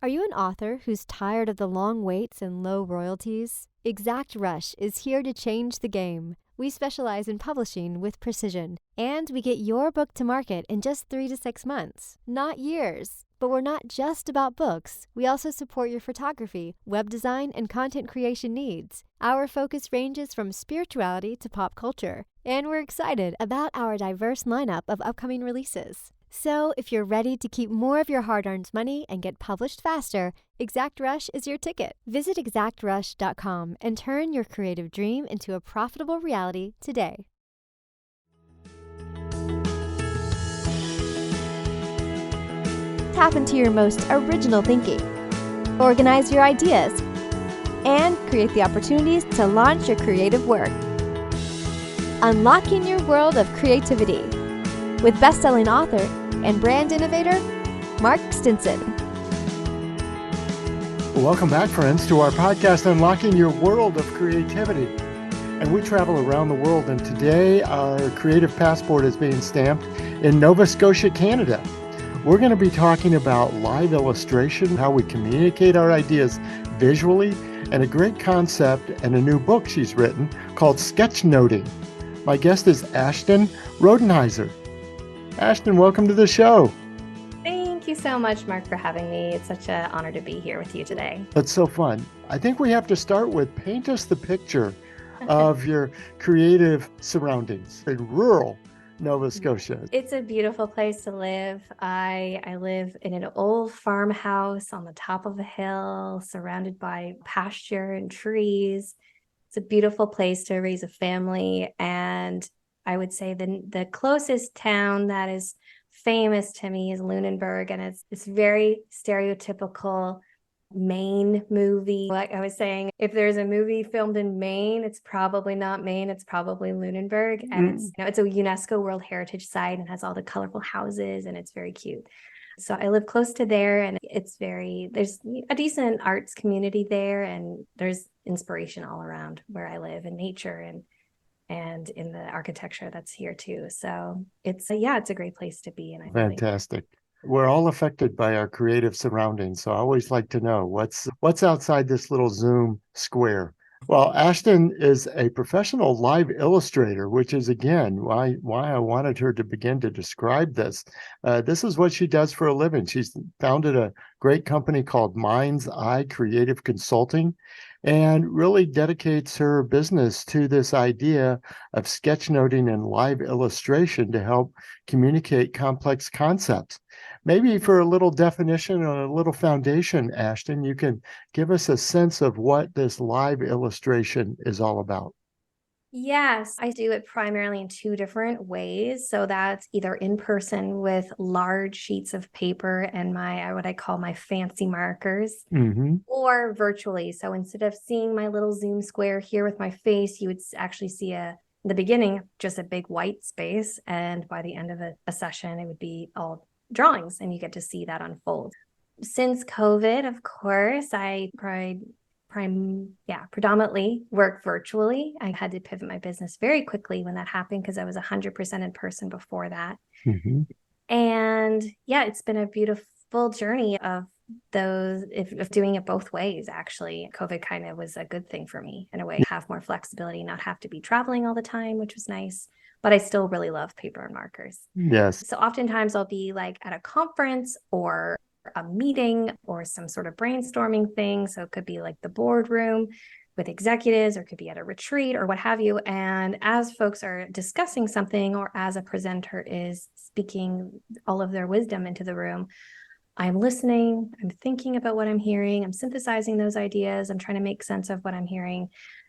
Are you an author who's tired of the long waits and low royalties? Exact Rush is here to change the game. We specialize in publishing with precision, and we get your book to market in just 3 to 6 months, not years. But we're not just about books. We also support your photography, web design, and content creation needs. Our focus ranges from spirituality to pop culture, and we're excited about our diverse lineup of upcoming releases. So, if you're ready to keep more of your hard-earned money and get published faster, Exact Rush is your ticket. Visit exactrush.com and turn your creative dream into a profitable reality today. Tap into your most original thinking, organize your ideas, and create the opportunities to launch your creative work. Unlocking your world of creativity with best-selling author and brand innovator, Mark Stinson. Welcome back, friends, to our podcast, Unlocking Your World of Creativity. And we travel around the world, and today our creative passport is being stamped in Nova Scotia, Canada. We're going to be talking about live illustration, how we communicate our ideas visually, and a great concept and a new book she's written called Sketchnoting. My guest is Ashton Rodenhiser. Ashton, welcome to the show. Thank you so much, Mark, for having me. It's such an honor to be here with you today. That's so fun. I think we have to start with paint us the picture of your creative surroundings in rural Nova Scotia. It's a beautiful place to live. I live in an old farmhouse on the top of a hill, surrounded by pasture and trees. It's a beautiful place to raise a family. And I would say the closest town that is famous to me is Lunenburg, and it's very stereotypical Maine movie. Like I was saying, if there's a movie filmed in Maine, it's probably not Maine, it's probably Lunenburg. And it's a UNESCO World Heritage Site and has all the colorful houses, and it's very cute. So I live close to there, and there's a decent arts community there, and there's inspiration all around where I live in nature and in the architecture that's here too. So it's a great place to be. And Fantastic. We're all affected by our creative surroundings. So I always like to know what's outside this little Zoom square. Well, Ashton is a professional live illustrator, which is, again, why I wanted her to begin to describe this. This is what she does for a living. She's founded a great company called Mind's Eye Creative Consulting, and really dedicates her business to this idea of sketchnoting and live illustration to help communicate complex concepts. Maybe for a little definition or a little foundation, Ashton, you can give us a sense of what this live illustration is all about. Yes, I do it primarily in 2 different ways. So that's either in person with large sheets of paper and what I call my fancy markers, or virtually. So instead of seeing my little Zoom square here with my face, you would actually see in the beginning, just a big white space. And by the end of a session, it would be all drawings, and you get to see that unfold. Since COVID, of course, I predominantly work virtually. I had to pivot my business very quickly when that happened because I was 100% in person before that. And it's been a beautiful journey of doing it both ways. Actually, COVID kind of was a good thing for me in a way, have more flexibility, not have to be traveling all the time, which was nice. But I still really love paper and markers. Yes. So oftentimes I'll be like at a conference or a meeting or some sort of brainstorming thing. So it could be like the boardroom with executives, or it could be at a retreat or what have you. And as folks are discussing something, or as a presenter is speaking all of their wisdom into the room, I'm listening, I'm thinking about what I'm hearing, I'm synthesizing those ideas, I'm trying to make sense of what I'm hearing.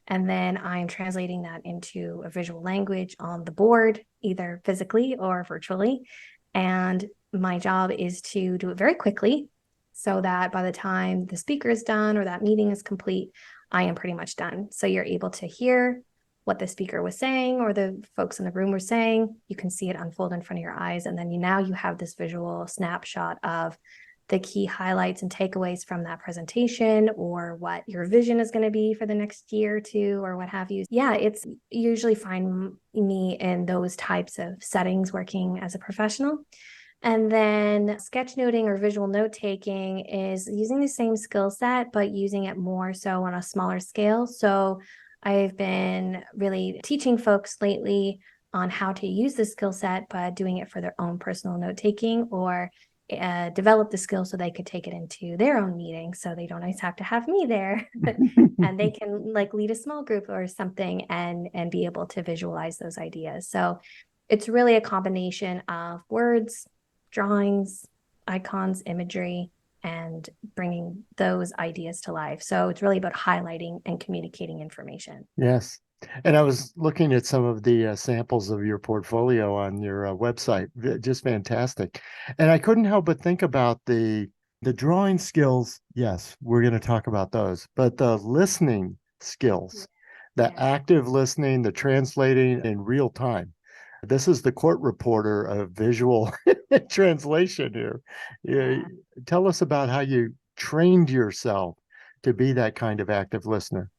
And then I'm translating that into a visual language on the board, either physically or virtually. And my job is to do it very quickly so that by the time the speaker is done or that meeting is complete, I am pretty much done. So you're able to hear what the speaker was saying or the folks in the room were saying. You can see it unfold in front of your eyes. And then you have this visual snapshot of the key highlights and takeaways from that presentation, or what your vision is going to be for the next year or two, or what have you. It's usually find me in those types of settings working as a professional. And then sketchnoting or visual note taking is using the same skill set, but using it more so on a smaller scale. So I've been really teaching folks lately on how to use the skill set, but doing it for their own personal note taking, or develop the skill so they could take it into their own meeting. So they don't always have to have me there and they can like lead a small group or something and be able to visualize those ideas. So it's really a combination of words, drawings, icons, imagery, and bringing those ideas to life. So it's really about highlighting and communicating information. Yes. And I was looking at some of the samples of your portfolio on your website, just fantastic. And I couldn't help but think about the drawing skills. Yes, we're going to talk about those, but the listening skills, the active listening, the translating in real time. This is the court reporter of visual translation here. Yeah. Tell us about how you trained yourself to be that kind of active listener.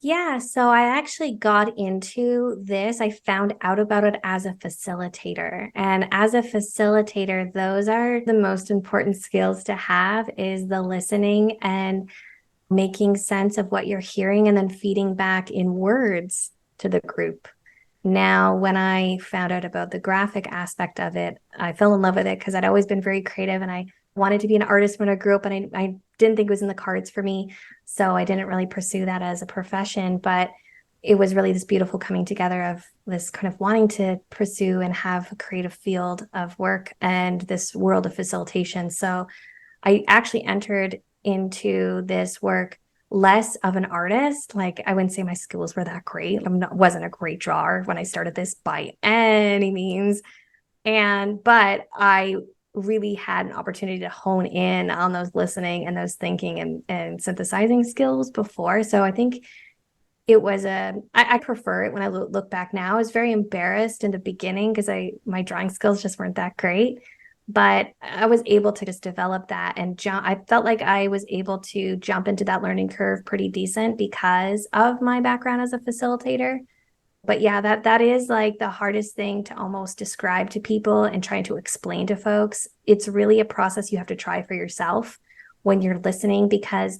Yeah, so I actually got into this. I found out about it as a facilitator. And as a facilitator, those are the most important skills to have is the listening and making sense of what you're hearing and then feeding back in words to the group. Now, when I found out about the graphic aspect of it, I fell in love with it because I'd always been very creative and I wanted to be an artist when I grew up, and I didn't think it was in the cards for me. So I didn't really pursue that as a profession, but it was really this beautiful coming together of this kind of wanting to pursue and have a creative field of work and this world of facilitation. So I actually entered into this work less of an artist. Like I wouldn't say my skills were that great. Wasn't a great drawer when I started this by any means. But I really had an opportunity to hone in on those listening and those thinking and synthesizing skills before. So I think it was I prefer it when I look back now. I was very embarrassed in the beginning because my drawing skills just weren't that great. But I was able to just develop that and jump. I felt like I was able to jump into that learning curve pretty decent because of my background as a facilitator. But yeah, that is like the hardest thing to almost describe to people and trying to explain to folks. It's really a process you have to try for yourself when you're listening, because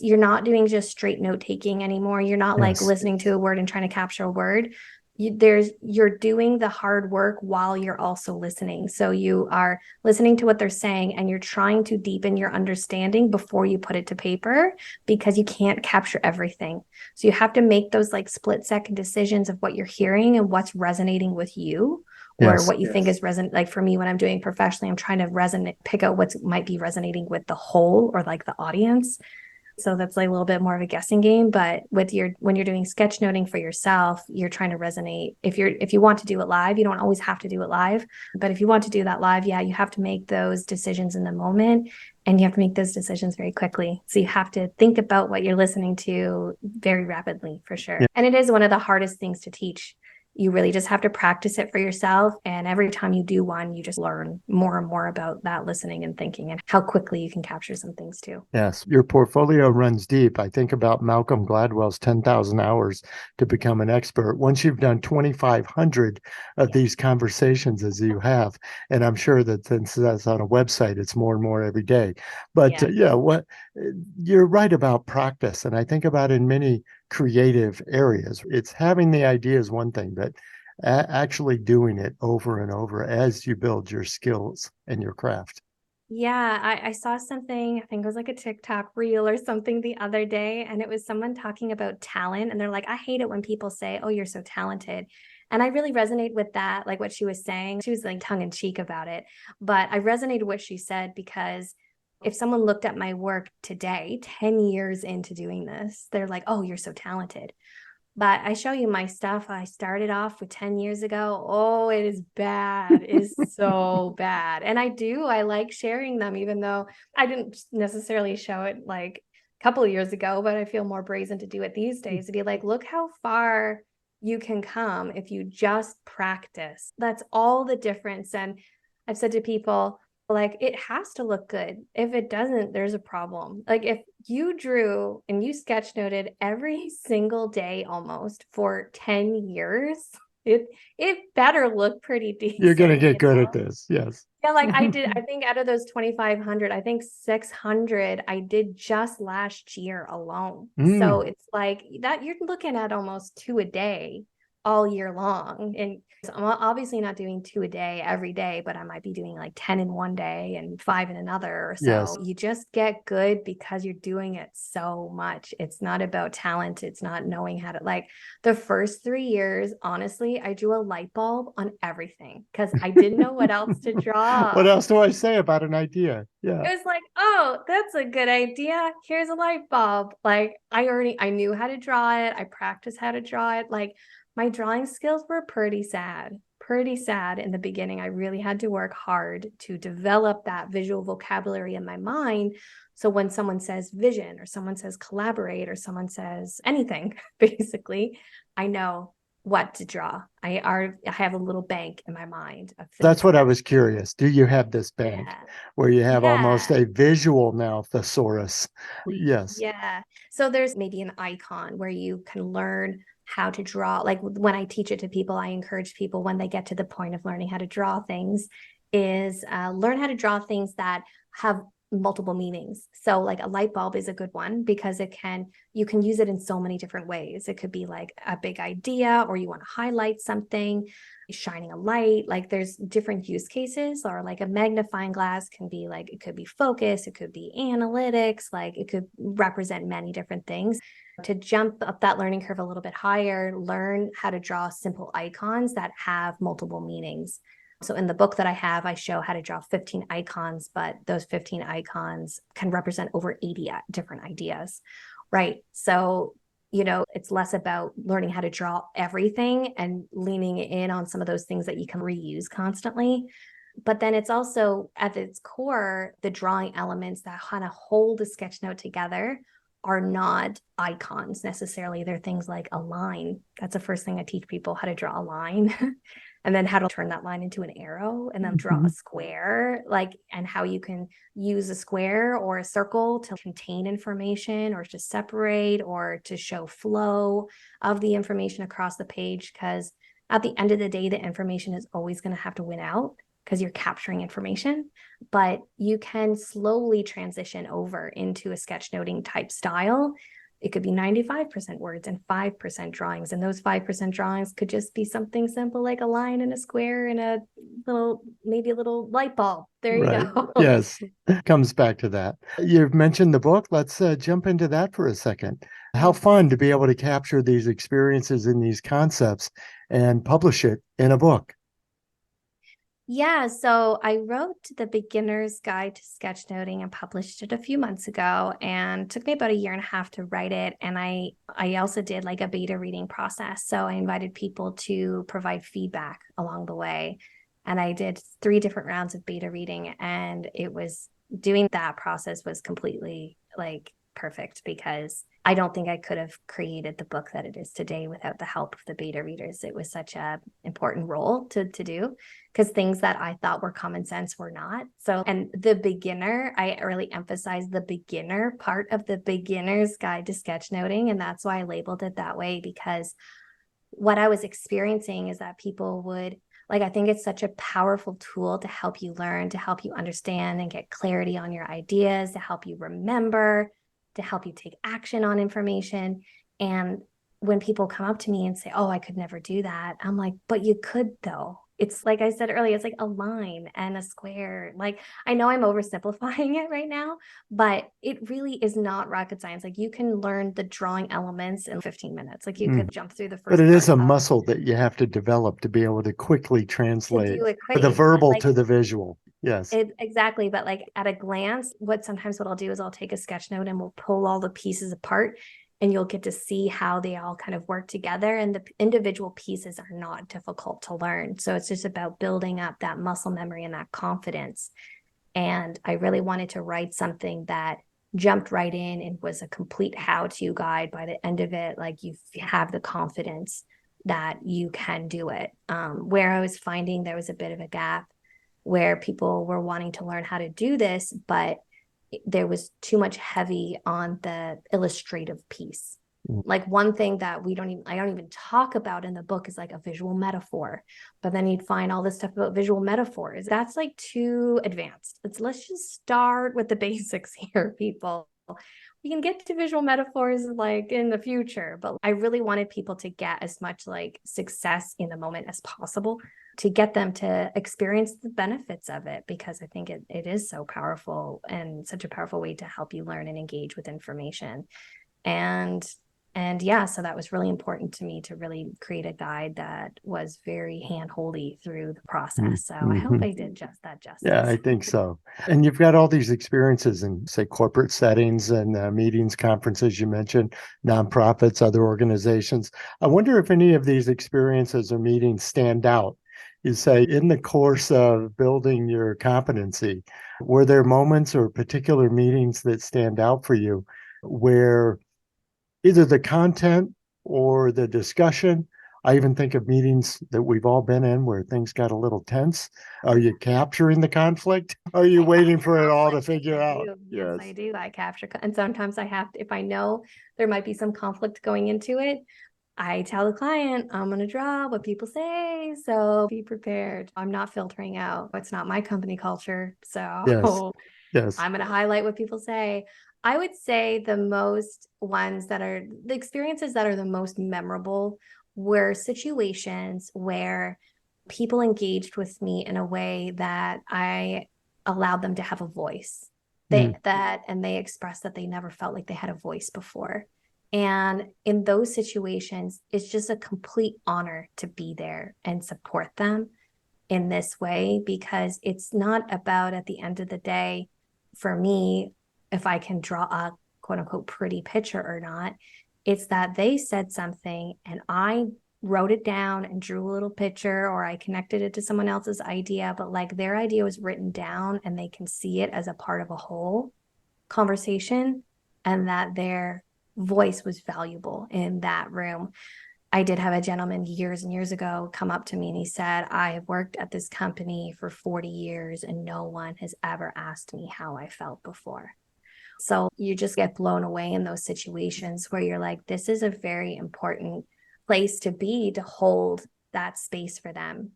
you're not doing just straight note taking anymore. You're not like listening to a word and trying to capture a word. You're doing the hard work while you're also listening. So you are listening to what they're saying and you're trying to deepen your understanding before you put it to paper, because you can't capture everything. So you have to make those like split-second decisions of what you're hearing and what's resonating with you, or what you think is like for me when I'm doing professionally, I'm trying to pick out what might be resonating with the whole or like the audience. So that's like a little bit more of a guessing game. But when you're doing sketchnoting for yourself, you're trying to resonate. If you want to do it live, you don't always have to do it live. But if you want to do that live, yeah, you have to make those decisions in the moment, and you have to make those decisions very quickly. So you have to think about what you're listening to very rapidly, for sure. Yeah. And it is one of the hardest things to teach. You really just have to practice it for yourself. And every time you do one, you just learn more and more about that listening and thinking and how quickly you can capture some things too. Yes, your portfolio runs deep. I think about Malcolm Gladwell's 10,000 hours to become an expert. Once you've done 2,500 of these conversations as you have, and I'm sure that since that's on a website, it's more and more every day. But you're right about practice. And I think about in many creative areas, it's having the idea is one thing, but actually doing it over and over as you build your skills and your craft. Yeah, I saw something, I think it was like a TikTok reel or something the other day, and it was someone talking about talent, and they're like, I hate it when people say, oh, you're so talented. And I really resonate with that, like what she was saying. She was like tongue in cheek about it, but I resonated with what she said, because if someone looked at my work today, 10 years into doing this, they're like, oh, you're so talented. But I show you my stuff I started off with 10 years ago. Oh, it is bad. It is so bad. And I like sharing them, even though I didn't necessarily show it like a couple of years ago, but I feel more brazen to do it these days, to be like, look how far you can come if you just practice. That's all the difference. And I've said to people, like, it has to look good. If it doesn't, there's a problem. Like if you drew and you sketchnoted every single day almost for 10 years, it better look pretty decent. You're going to get good at this. Yes. Yeah, like I think out of those 2,500, I think 600 I did just last year alone. So it's like that you're looking at almost 2 a day all year long. And I'm obviously not doing 2 a day every day, but I might be doing like 10 in one day and 5 in another or so. Yes. You just get good because you're doing it so much. It's not about talent. It's not knowing how to, like, the first 3 years, honestly, I drew a light bulb on everything because I didn't know what else to draw. What else do I say about an idea? Yeah. It was like, oh, that's a good idea. Here's a light bulb. Like I knew how to draw it. I practiced how to draw it. Like my drawing skills were pretty sad in the beginning. I really had to work hard to develop that visual vocabulary in my mind. So when someone says vision or someone says collaborate or someone says anything, basically, I know what to draw. I have a little bank in my mind of things. That's what I was curious. Do you have this bank where you have almost a visual now thesaurus? Yes. Yeah. So there's maybe an icon where you can learn how to draw. Like when I teach it to people, I encourage people when they get to the point of learning how to draw things is learn how to draw things that have multiple meanings. So like a light bulb is a good one because you can use it in so many different ways. It could be like a big idea, or you want to highlight something, shining a light. Like there's different use cases, or like a magnifying glass can be like, it could be focus, it could be analytics, like it could represent many different things. To jump up that learning curve a little bit higher, learn how to draw simple icons that have multiple meanings. So in the book that I have, I show how to draw 15 icons, but those 15 icons can represent over 80 different ideas, right? So, it's less about learning how to draw everything and leaning in on some of those things that you can reuse constantly. But then it's also at its core, the drawing elements that kind of hold a sketch note together are not icons necessarily. They're things like a line. That's the first thing I teach people, how to draw a line. And then how to turn that line into an arrow and then draw a square, and how you can use a square or a circle to contain information or to separate or to show flow of the information across the page. Because at the end of the day, the information is always going to have to win out because you're capturing information, but you can slowly transition over into a sketchnoting type style. It could be 95% words and 5% drawings. And those 5% drawings could just be something simple like a line and a square and maybe a little light bulb. There you go. Yes, comes back to that. You've mentioned the book. Let's jump into that for a second. How fun to be able to capture these experiences and these concepts and publish it in a book. Yeah, so I wrote the Beginner's Guide to Sketchnoting and published it a few months ago, and it took me about 1.5 years to write it. And I also did like a beta reading process. So I invited people to provide feedback along the way. And I did 3 different rounds of beta reading, and doing that process was completely like perfect because I don't think I could have created the book that it is today without the help of the beta readers. It was such an important role to do because things that I thought were common sense were not. So, and the beginner, I really emphasize the beginner part of the Beginner's Guide to Sketchnoting. And that's why I labeled it that way, because what I was experiencing is that people would, I think it's such a powerful tool to help you learn, to help you understand and get clarity on your ideas, to help you remember, to help you take action on information. And when people come up to me and say, oh, I could never do that, I'm like, but you could though. It's like I said earlier, it's like a line and a square. Like, I know I'm oversimplifying it right now, but it really is not rocket science. Like, you can learn the drawing elements in 15 minutes. Like, you could jump through the first. But it is a muscle that you have to develop to be able to quickly translate the verbal to the visual. Yes. Exactly. But at a glance, what I'll do is I'll take a sketch note and we'll pull all the pieces apart, and you'll get to see how they all kind of work together. And the individual pieces are not difficult to learn. So it's just about building up that muscle memory and that confidence. And I really wanted to write something that jumped right in and was a complete how-to guide by the end of it. Like, you have the confidence that you can do it. Where I was finding there was a bit of a gap where people were wanting to learn how to do this, but there was too much heavy on the illustrative piece. Like one thing that I don't even talk about in the book is like a visual metaphor, but then you'd find all this stuff about visual metaphors. That's like too advanced. Let's just start with the basics here, people. We can get to visual metaphors like in the future, but I really wanted people to get as much like success in the moment as possible to get them to experience the benefits of it, because I think it is so powerful and such a powerful way to help you learn and engage with information. And yeah, so that was really important to me to really create a guide that was very hand-holdy through the process. So I hope I did just that justice. Yeah, I think so. And you've got all these experiences in, say, corporate settings and meetings, conferences, you mentioned, nonprofits, other organizations. I wonder if any of these experiences or meetings stand out. You say, in the course of building your competency, were there moments or particular meetings that stand out for you where either the content or the discussion? I even think of meetings that we've all been in where things got a little tense. Are you capturing the conflict? Are you waiting for it all to figure out? Yes, I do. I capture, and sometimes I have to, if I know there might be some conflict going into it, I tell the client, I'm going to draw what people say. So be prepared. I'm not filtering out. It's not my company culture. So Yes. I'm going to highlight what people say. I would say the most ones that are the experiences that are the most memorable were situations where people engaged with me in a way that I allowed them to have a voice. They expressed that they never felt like they had a voice before. And in those situations, it's just a complete honor to be there and support them in this way, because it's not about, at the end of the day, for me, if I can draw a quote unquote pretty picture or not. It's that they said something and I wrote it down and drew a little picture, or I connected it to someone else's idea, but like their idea was written down and they can see it as a part of a whole conversation, and that their voice was valuable in that room. I did have a gentleman years and years ago come up to me and he said, I have worked at this company for 40 years and no one has ever asked me how I felt before. So you just get blown away in those situations where you're like, this is a very important place to be, to hold that space for them.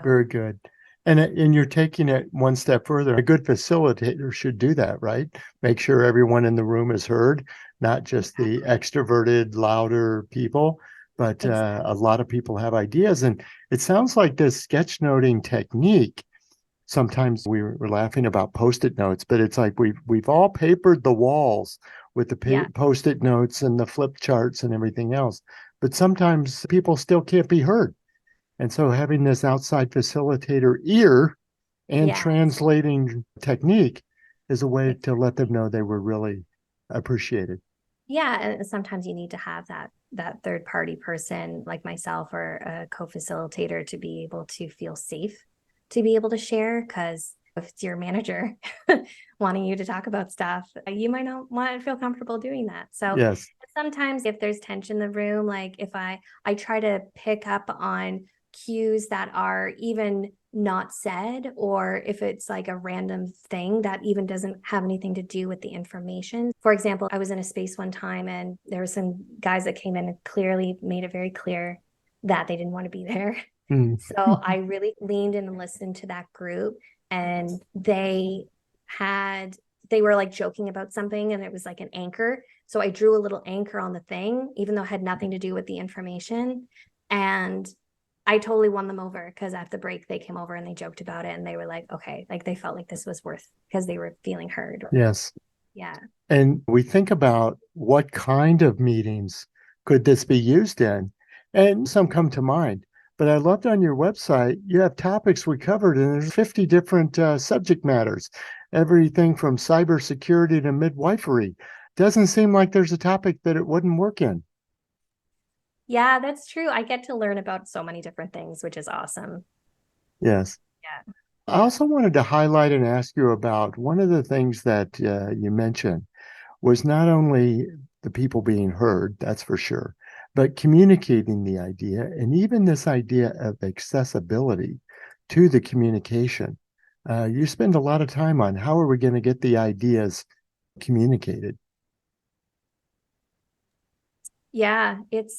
Very good. And you're taking it one step further. A good facilitator should do that, right? Make sure everyone in the room is heard, not just the extroverted, louder people, but a lot of people have ideas. And it sounds like this sketchnoting technique, sometimes we were laughing about Post-it notes, but it's like we've all papered the walls with the Post-it notes and the flip charts and everything else. But sometimes people still can't be heard. And so having this outside facilitator ear and translating technique is a way to let them know they were really appreciated. Yeah, and sometimes you need to have that third party person like myself or a co-facilitator to be able to feel safe to be able to share, because if it's your manager wanting you to talk about stuff, you might not want to feel comfortable doing that. So sometimes if there's tension in the room, like if I try to pick up on cues that are even not said, or if it's like a random thing that even doesn't have anything to do with the information. For example, I was in a space one time and there were some guys that came in and clearly made it very clear that they didn't want to be there. So I really leaned in and listened to that group, and they were like joking about something and it was like an anchor. So I drew a little anchor on the thing, even though it had nothing to do with the information. And I totally won them over, because at the break they came over and they joked about it and they were like, okay, like they felt like this was worth, because they were feeling heard. Yes. Yeah. And we think about what kind of meetings could this be used in? And some come to mind. But I loved on your website, you have topics we covered, and there's 50 different subject matters, everything from cybersecurity to midwifery. Doesn't seem like there's a topic that it wouldn't work in. Yeah, that's true. I get to learn about so many different things, which is awesome. Yes. Yeah. I also wanted to highlight and ask you about one of the things that you mentioned was not only the people being heard, that's for sure, but communicating the idea, and even this idea of accessibility to the communication. You spend a lot of time on how are we going to get the ideas communicated? Yeah,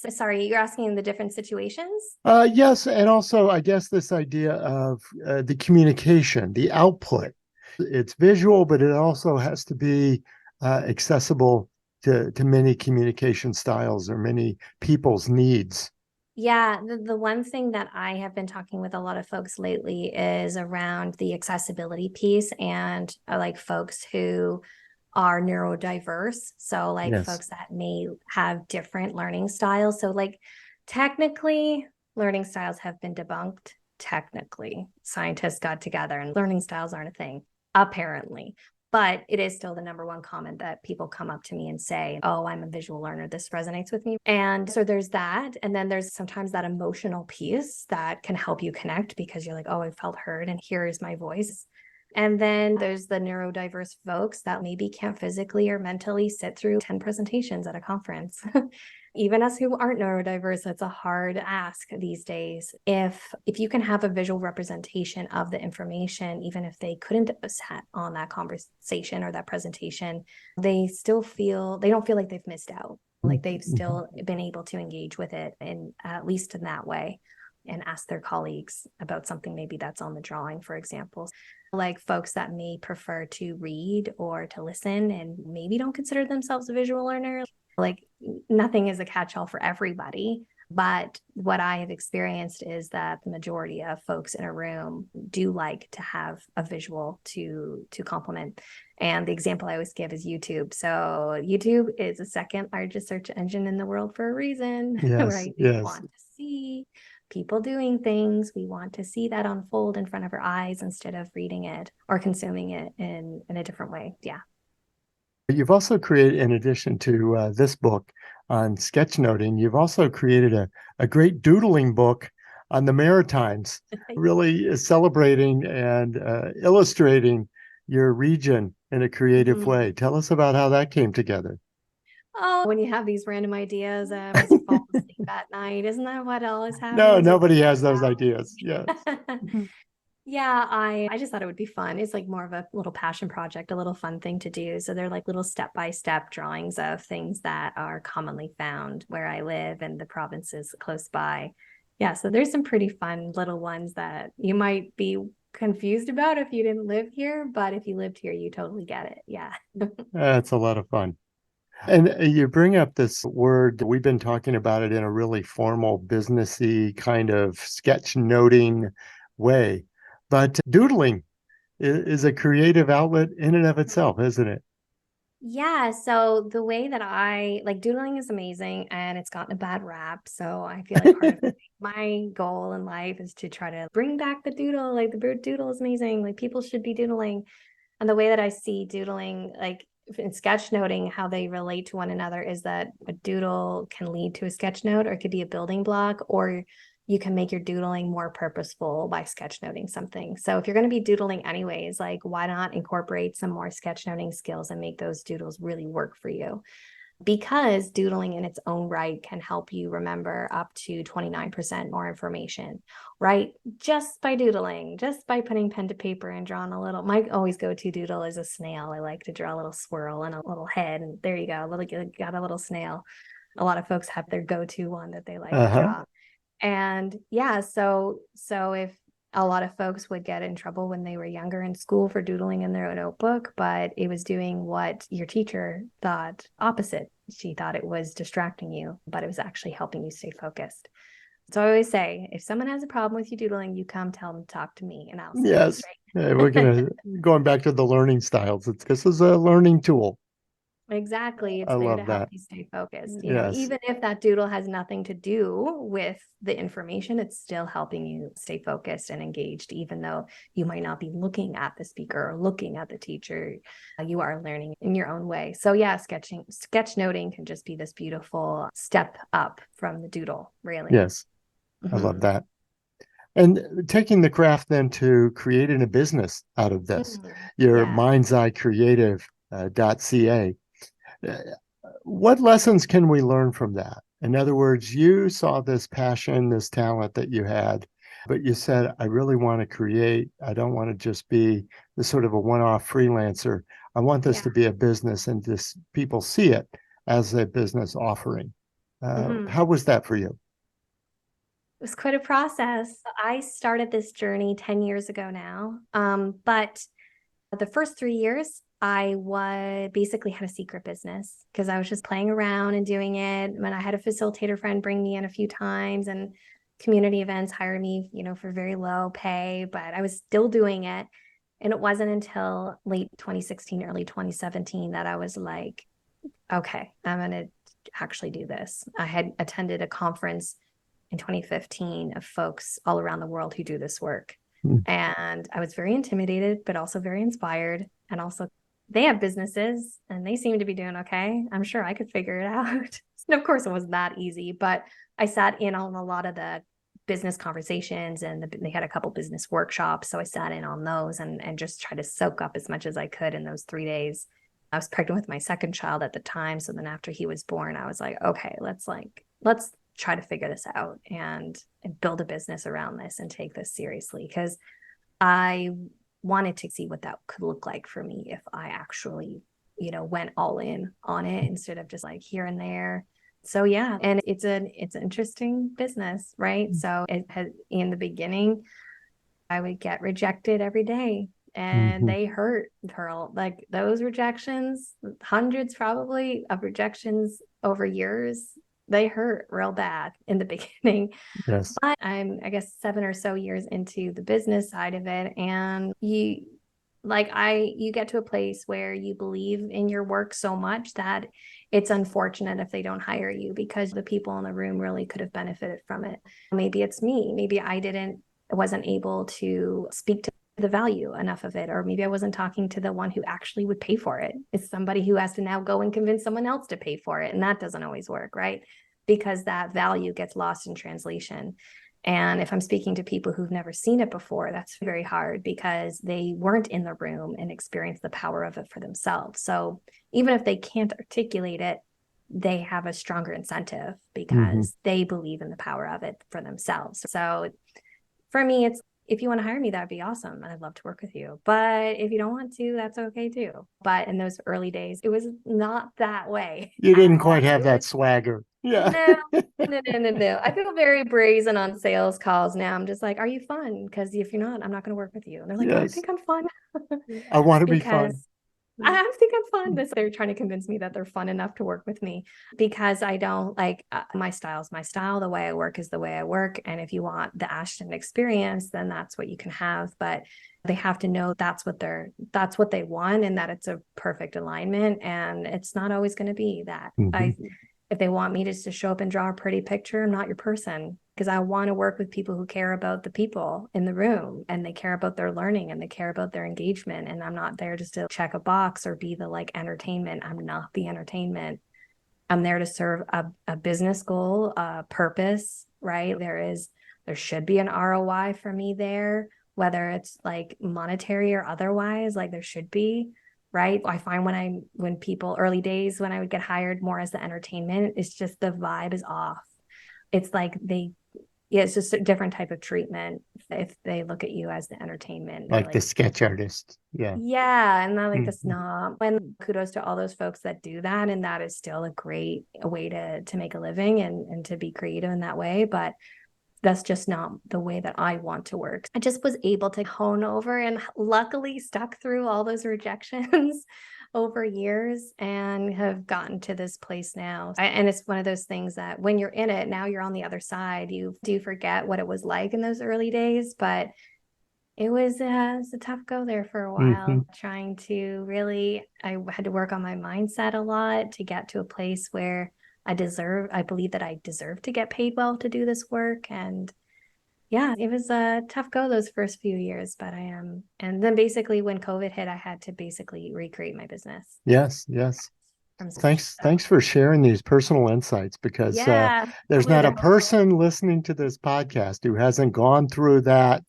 sorry, you're asking the different situations? Yes, and also I guess this idea of the communication, the output. It's visual, but it also has to be accessible to many communication styles or many people's needs. Yeah, the one thing that I have been talking with a lot of folks lately is around the accessibility piece and like folks who are neurodiverse. So, like Yes. folks that may have different learning styles. So, like, technically, learning styles have been debunked. Technically, scientists got together and learning styles aren't a thing, apparently. But it is still the number one comment that people come up to me and say, oh, I'm a visual learner. This resonates with me. And so there's that. And then there's sometimes that emotional piece that can help you connect because you're like, oh, I felt heard and here is my voice. And then there's the neurodiverse folks that maybe can't physically or mentally sit through 10 presentations at a conference. Even us who aren't neurodiverse, it's a hard ask these days. If you can have a visual representation of the information, even if they couldn't have sat on that conversation or that presentation, they don't feel like they've missed out. Like they've still been able to engage with it, and at least in that way, and ask their colleagues about something maybe that's on the drawing, for example. Like folks that may prefer to read or to listen and maybe don't consider themselves a visual learner. Like nothing is a catch-all for everybody. But what I have experienced is that the majority of folks in a room do like to have a visual to complement. And the example I always give is YouTube. So YouTube is the second largest search engine in the world for a reason, Yes, right? We yes. want to see people doing things. We want to see that unfold in front of our eyes instead of reading it or consuming it in a different way. Yeah. You've also created, in addition to this book on sketchnoting, you've also created a great doodling book on the Maritimes, really celebrating and illustrating your region in a creative way. Tell us about how that came together. Oh, when you have these random ideas as you fall asleep at night, isn't that what always No, happens? nobody has those ideas. Yes. Yeah, I just thought it would be fun. It's like more of a little passion project, a little fun thing to do. So they're like little step-by-step drawings of things that are commonly found where I live and the provinces close by. Yeah, so there's some pretty fun little ones that you might be confused about if you didn't live here, but if you lived here, you totally get it. Yeah. That's a lot of fun. And you bring up this word, we've been talking about it in a really formal, businessy kind of sketchnoting way. But doodling is a creative outlet in and of itself, isn't it? Yeah, so the way that I like doodling is amazing and it's gotten a bad rap. So I feel like part of my goal in life is to try to bring back the doodle. Like the bird doodle is amazing. Like people should be doodling. And the way that I see doodling, like in sketchnoting, how they relate to one another is that a doodle can lead to a sketch note or it could be a building block, or you can make your doodling more purposeful by sketchnoting something. So if you're going to be doodling anyways, like why not incorporate some more sketchnoting skills and make those doodles really work for you? Because doodling in its own right can help you remember up to 29% more information, right? Just by doodling, just by putting pen to paper and drawing a little. My always go-to doodle is a snail. I like to draw a little swirl and a little head, and there you go. Got a little snail. A lot of folks have their go-to one that they like to Uh-huh. draw. And yeah, so if a lot of folks would get in trouble when they were younger in school for doodling in their notebook, but it was doing what your teacher thought opposite. She thought it was distracting you, but it was actually helping you stay focused. So I always say, if someone has a problem with you doodling, you come tell them, talk to me, and I'll set it Yes. We're going back to the learning styles. This is a learning tool. Exactly. I It's there to love help that. you stay focused. Yes. Even if that doodle has nothing to do with the information, it's still helping you stay focused and engaged, even though you might not be looking at the speaker or looking at the teacher. You are learning in your own way. So yeah, sketchnoting can just be this beautiful step up from the doodle, really. Yes. I love that. And taking the craft then to creating a business out of this, your Yeah. mind's eye creative .ca. Uh, What lessons can we learn from that? In other words, you saw this passion, this talent that you had, but you said, I really want to create. I don't want to just be the sort of a one-off freelancer. I want this Yeah. to be a business and just people see it as a business offering. Mhm. How was that for you? It was quite a process. I started this journey 10 years ago now. But the first 3 years, I basically had a secret business because I was just playing around and doing it. When I had a facilitator friend bring me in a few times, and community events hire me, for very low pay, but I was still doing it. And it wasn't until late 2016, early 2017 that I was like, okay, I'm going to actually do this. I had attended a conference in 2015 of folks all around the world who do this work. Mm. And I was very intimidated, but also very inspired. And also, they have businesses and they seem to be doing okay. I'm sure I could figure it out. And of course, it wasn't that easy, but I sat in on a lot of the business conversations, and they had a couple business workshops. So I sat in on those and just tried to soak up as much as I could in those 3 days. I was pregnant with my second child at the time. So then after he was born, I was like, okay, let's try to figure this out and build a business around this and take this seriously, because I wanted to see what that could look like for me if I actually, went all in on it instead of just like here and there. So yeah, and it's an interesting business, right? So it has, in the beginning, I would get rejected every day, and they hurt, Pearl. Like those rejections, hundreds probably of rejections over years, they hurt real bad in the beginning. Yes. But I guess 7 or so years into the business side of it, and you get to a place where you believe in your work so much that it's unfortunate if they don't hire you, because the people in the room really could have benefited from it. Maybe it's me. Maybe I wasn't able to speak to the value enough of it, or maybe I wasn't talking to the one who actually would pay for it. It's somebody who has to now go and convince someone else to pay for it, and that doesn't always work, right? Because that value gets lost in translation. And if I'm speaking to people who've never seen it before, that's very hard because they weren't in the room and experienced the power of it for themselves. So even if they can't articulate it, they have a stronger incentive because they believe in the power of it for themselves. So for me, it's, if you want to hire me, that'd be awesome. I'd love to work with you. But if you don't want to, that's okay too. But in those early days, it was not that way You at didn't all. quite have that swagger. Yeah. No, no. I feel very brazen on sales calls now. I'm just like, are you fun? Because if you're not, I'm not going to work with you. And they're like, I Yes. think I'm fun. I want to be fun. Because I think I'm fun. They're trying to convince me that they're fun enough to work with me, because I don't like my style's my style. The way I work is the way I work. And if you want the Ashton experience, then that's what you can have. But they have to know that's what they want, and that it's a perfect alignment. And it's not always going to be that. If they want me to show up and draw a pretty picture, I'm not your person, because I want to work with people who care about the people in the room, and they care about their learning, and they care about their engagement. And I'm not there just to check a box or be the entertainment. I'm not the entertainment. I'm there to serve a business goal, a purpose, right? There should be an ROI for me there, whether it's monetary or otherwise, there should be. Right. I find when people early days, when I would get hired more as the entertainment, it's just the vibe is off. It's it's just a different type of treatment if they look at you as the entertainment. Like the sketch artist. Yeah. Yeah. And not the snob. And kudos to all those folks that do that. And that is still a great way to make a living and to be creative in that way. But that's just not the way that I want to work. I just was able to hone over and luckily stuck through all those rejections over years and have gotten to this place now. And it's one of those things that when you're in it, now you're on the other side, you do forget what it was like in those early days. But it was a tough go there for a while, trying to I had to work on my mindset a lot to get to a place where I believe that I deserve to get paid well to do this work. And yeah, it was a tough go those first few years, but and then basically when COVID hit, I had to basically recreate my business. Yes. Thanks for sharing these personal insights, because there's not a person listening to this podcast who hasn't gone through that.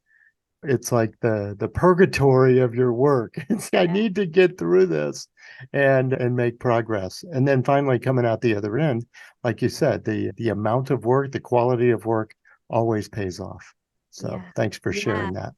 It's like the purgatory of your work. I need to get through this and make progress. And then finally coming out the other end, like you said, the amount of work, the quality of work always pays off. So thanks for sharing that.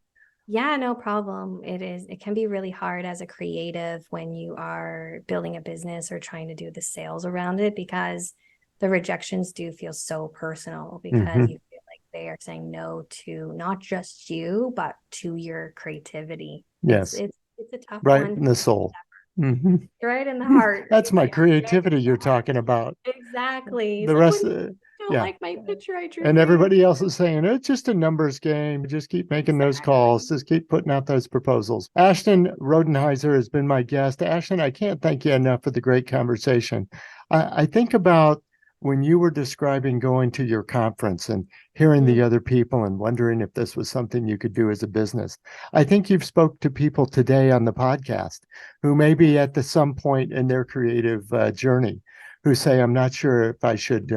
Yeah, no problem. It can be really hard as a creative when you are building a business or trying to do the sales around it, because the rejections do feel so personal because you feel like they are saying no to not just you, but to your creativity. Yes. It's a tough right one. in the soul. Right in the heart. That's my Right creativity in the you're heart. talking about. Exactly. It's The like, rest, when you don't yeah. like my picture I drew And for you. everybody else is saying it's just a numbers game. Just keep making those calls. Just keep putting out those proposals. Ashton Rodenhiser has been my guest. Ashton, I can't thank you enough for the great conversation. I think about when you were describing going to your conference and hearing the other people and wondering if this was something you could do as a business. I think you've spoke to people today on the podcast who may be at some point in their creative journey who say, I'm not sure if I should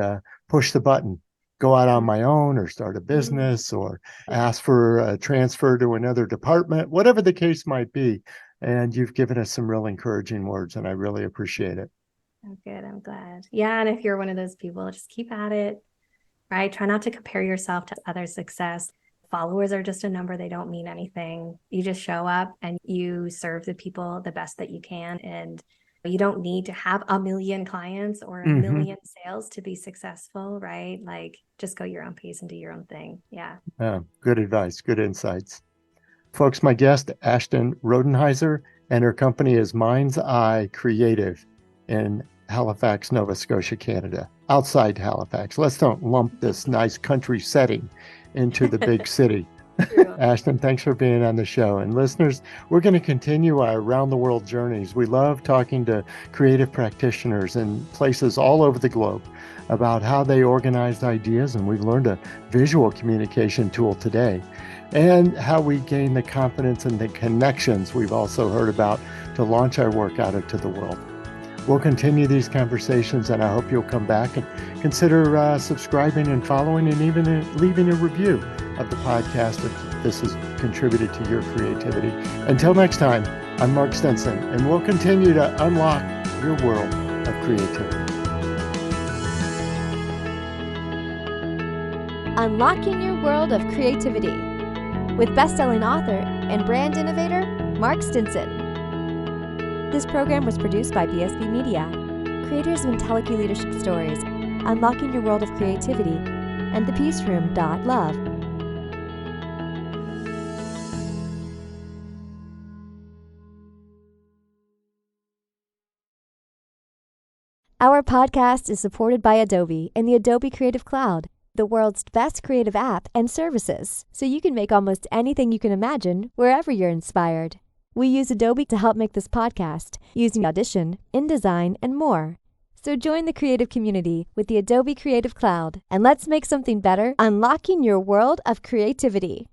push the button, go out on my own or start a business or ask for a transfer to another department, whatever the case might be. And you've given us some real encouraging words, and I really appreciate it. Oh, good. I'm glad. Yeah. And if you're one of those people, just keep at it, right? Try not to compare yourself to others' success. Followers are just a number. They don't mean anything. You just show up and you serve the people the best that you can. And you don't need to have a million clients or a million sales to be successful, right? Like, just go your own pace and do your own thing. Yeah. Good advice. Good insights. Folks, my guest, Ashton Rodenhiser, and her company is Mind's Eye Creative in Halifax, Nova Scotia, Canada. Outside Halifax. Let's don't lump this nice country setting into the big city. Ashton, thanks for being on the show. And listeners, we're going to continue our around the world journeys. We love talking to creative practitioners in places all over the globe about how they organized ideas. And we've learned a visual communication tool today, and how we gain the confidence and the connections we've also heard about to launch our work out into the world. We'll continue these conversations, and I hope you'll come back and consider subscribing and following and even leaving a review of the podcast if this has contributed to your creativity. Until next time, I'm Mark Stinson, and we'll continue to unlock your world of creativity. Unlocking Your World of Creativity with best-selling author and brand innovator, Mark Stinson. This program was produced by BSB Media, creators of IntelliKey Leadership Stories, Unlocking Your World of Creativity, and thepeaceroom.love. Our podcast is supported by Adobe and the Adobe Creative Cloud, the world's best creative app and services, so you can make almost anything you can imagine wherever you're inspired. We use Adobe to help make this podcast using Audition, InDesign, and more. So join the creative community with the Adobe Creative Cloud, and let's make something better, unlocking your world of creativity.